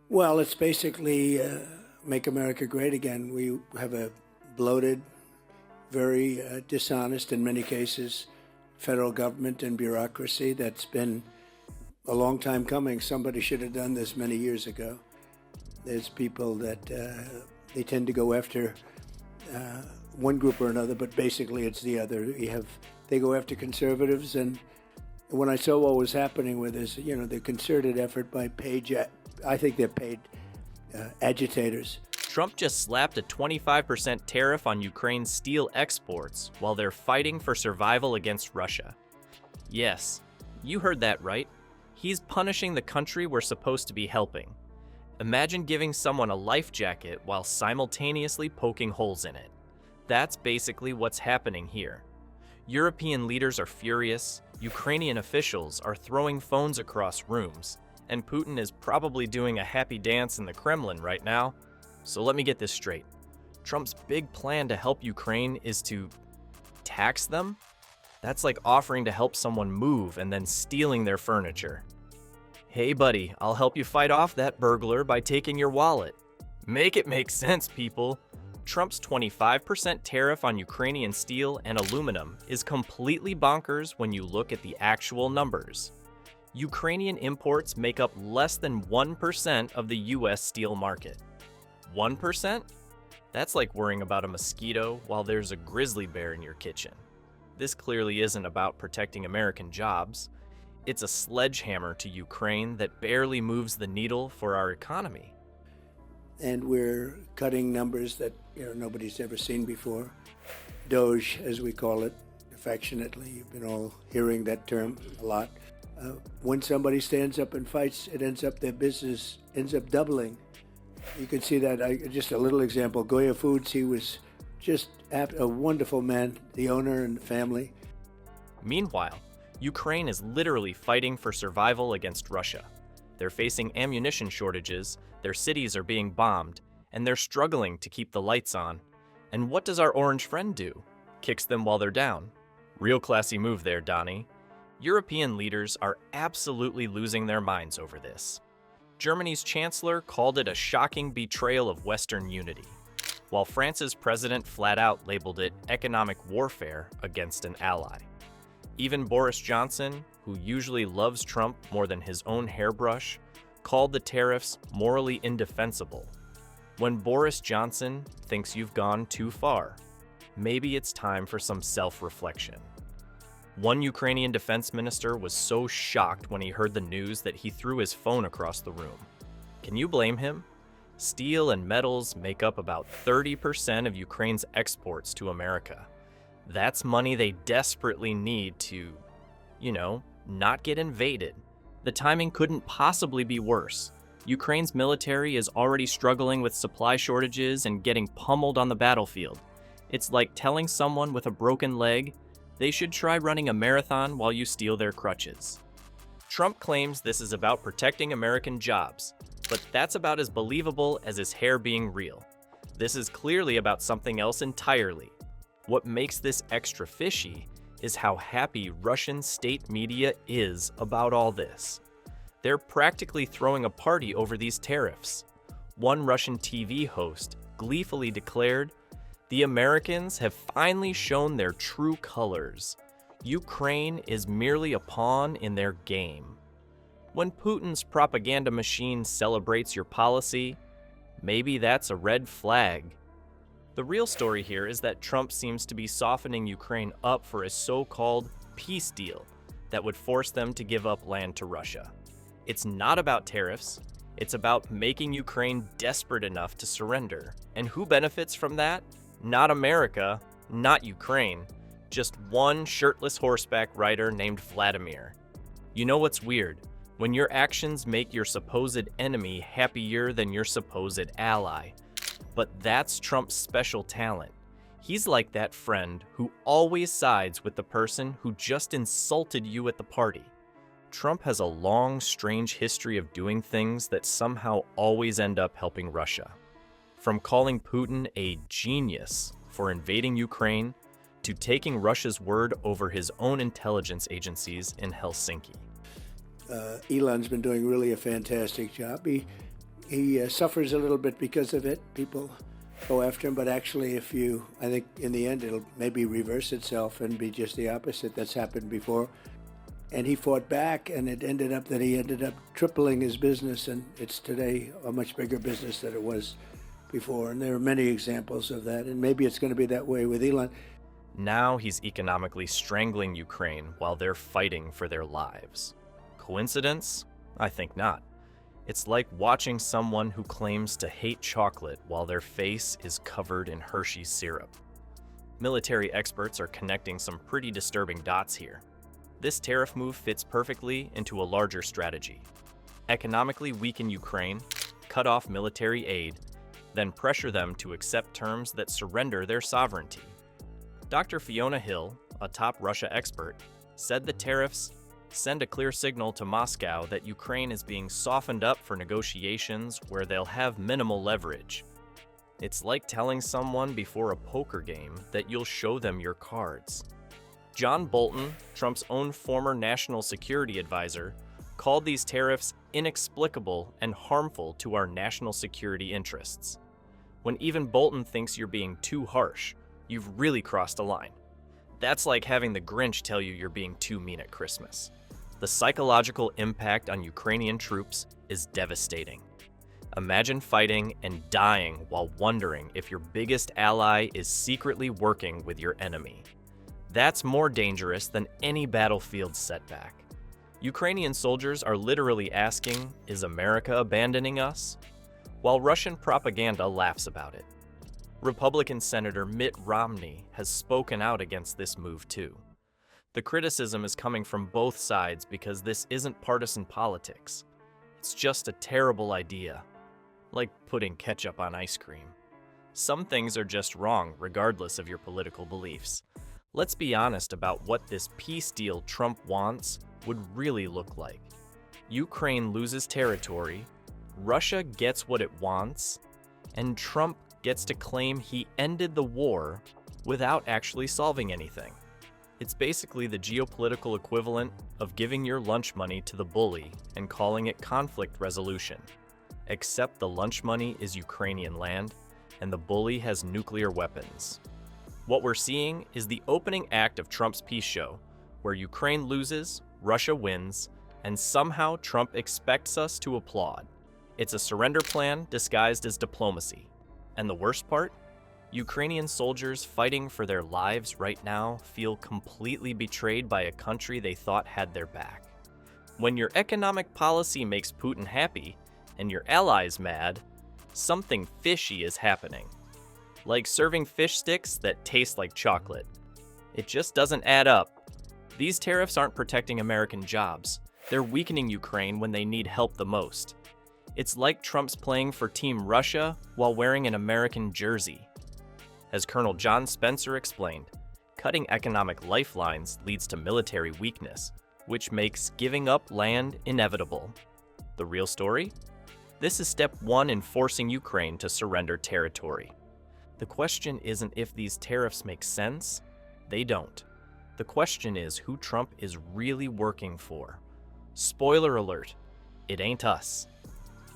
Well, it's basically make America great again. We have a bloated, very dishonest in many cases federal government and bureaucracy that's been a long time coming. Somebody should have done this many years ago. There's people that they tend to go after one group or another, but basically it's the other. They go after conservatives, and when I saw what was happening with this, the concerted effort by I think they're paid agitators. Trump just slapped a 25% tariff on Ukraine's steel exports while they're fighting for survival against Russia. Yes, you heard that right. He's punishing the country we're supposed to be helping. Imagine giving someone a life jacket while simultaneously poking holes in it. That's basically what's happening here. European leaders are furious, Ukrainian officials are throwing phones across rooms, and Putin is probably doing a happy dance in the Kremlin right now. So let me get this straight. Trump's big plan to help Ukraine is to tax them? That's like offering to help someone move and then stealing their furniture. Hey buddy, I'll help you fight off that burglar by taking your wallet. Make it make sense, people. Trump's 25% tariff on Ukrainian steel and aluminum is completely bonkers when you look at the actual numbers. Ukrainian imports make up less than 1% of the US steel market. 1%? That's like worrying about a mosquito while there's a grizzly bear in your kitchen. This clearly isn't about protecting American jobs. It's a sledgehammer to Ukraine that barely moves the needle for our economy. And we're cutting numbers that nobody's ever seen before. Doge, as we call it affectionately. You've been all hearing that term a lot. When somebody stands up and fights, their business ends up doubling. You can see that. Just a little example. Goya Foods, he was just a wonderful man, the owner and the family. Meanwhile, Ukraine is literally fighting for survival against Russia. They're facing ammunition shortages, their cities are being bombed, and they're struggling to keep the lights on. And what does our orange friend do? Kicks them while they're down. Real classy move there, Donnie. European leaders are absolutely losing their minds over this. Germany's chancellor called it a shocking betrayal of Western unity, while France's president flat out labeled it economic warfare against an ally. Even Boris Johnson, who usually loves Trump more than his own hairbrush, called the tariffs morally indefensible. When Boris Johnson thinks you've gone too far, maybe it's time for some self-reflection. One Ukrainian defense minister was so shocked when he heard the news that he threw his phone across the room. Can you blame him? Steel and metals make up about 30% of Ukraine's exports to America. That's money they desperately need to, not get invaded. The timing couldn't possibly be worse. Ukraine's military is already struggling with supply shortages and getting pummeled on the battlefield. It's like telling someone with a broken leg they should try running a marathon while you steal their crutches. Trump claims this is about protecting American jobs, but that's about as believable as his hair being real. This is clearly about something else entirely. What makes this extra fishy is how happy Russian state media is about all this. They're practically throwing a party over these tariffs. One Russian TV host gleefully declared, "The Americans have finally shown their true colors. Ukraine is merely a pawn in their game." When Putin's propaganda machine celebrates your policy, maybe that's a red flag. The real story here is that Trump seems to be softening Ukraine up for a so-called peace deal that would force them to give up land to Russia. It's not about tariffs. It's about making Ukraine desperate enough to surrender. And who benefits from that? Not America, not Ukraine, just one shirtless horseback rider named Vladimir. You know what's weird? When your actions make your supposed enemy happier than your supposed ally. But that's Trump's special talent. He's like that friend who always sides with the person who just insulted you at the party. Trump has a long, strange history of doing things that somehow always end up helping Russia. From calling Putin a genius for invading Ukraine to taking Russia's word over his own intelligence agencies in Helsinki. Elon's been doing really a fantastic job. He suffers a little bit because of it. People go after him, but actually, I think in the end it'll maybe reverse itself and be just the opposite. That's happened before. And he fought back, and it ended up that he ended up tripling his business, and it's today a much bigger business than it was before. And there are many examples of that, and maybe it's going to be that way with Elon. Now he's economically strangling Ukraine while they're fighting for their lives. Coincidence? I think not. It's like watching someone who claims to hate chocolate while their face is covered in Hershey's syrup. Military experts are connecting some pretty disturbing dots here. This tariff move fits perfectly into a larger strategy. Economically weaken Ukraine, cut off military aid, then pressure them to accept terms that surrender their sovereignty. Dr. Fiona Hill, a top Russia expert, said the tariffs send a clear signal to Moscow that Ukraine is being softened up for negotiations where they'll have minimal leverage. It's like telling someone before a poker game that you'll show them your cards. John Bolton, Trump's own former national security advisor, called these tariffs inexplicable and harmful to our national security interests. When even Bolton thinks you're being too harsh, you've really crossed a line. That's like having the Grinch tell you you're being too mean at Christmas. The psychological impact on Ukrainian troops is devastating. Imagine fighting and dying while wondering if your biggest ally is secretly working with your enemy. That's more dangerous than any battlefield setback. Ukrainian soldiers are literally asking, "Is America abandoning us?" while Russian propaganda laughs about it. Republican Senator Mitt Romney has spoken out against this move too. The criticism is coming from both sides because this isn't partisan politics. It's just a terrible idea, like putting ketchup on ice cream. Some things are just wrong regardless of your political beliefs. Let's be honest about what this peace deal Trump wants would really look like. Ukraine loses territory, Russia gets what it wants, and Trump gets to claim he ended the war without actually solving anything. It's basically the geopolitical equivalent of giving your lunch money to the bully and calling it conflict resolution. Except the lunch money is Ukrainian land, and the bully has nuclear weapons. What we're seeing is the opening act of Trump's peace show, where Ukraine loses, Russia wins, and somehow Trump expects us to applaud. It's a surrender plan disguised as diplomacy. And the worst part? Ukrainian soldiers fighting for their lives right now feel completely betrayed by a country they thought had their back. When your economic policy makes Putin happy and your allies mad, something fishy is happening. Like serving fish sticks that taste like chocolate. It just doesn't add up. These tariffs aren't protecting American jobs. They're weakening Ukraine when they need help the most. It's like Trump's playing for Team Russia while wearing an American jersey. As Colonel John Spencer explained, cutting economic lifelines leads to military weakness, which makes giving up land inevitable. The real story? This is step one in forcing Ukraine to surrender territory. The question isn't if these tariffs make sense. They don't. The question is who Trump is really working for. Spoiler alert, it ain't us.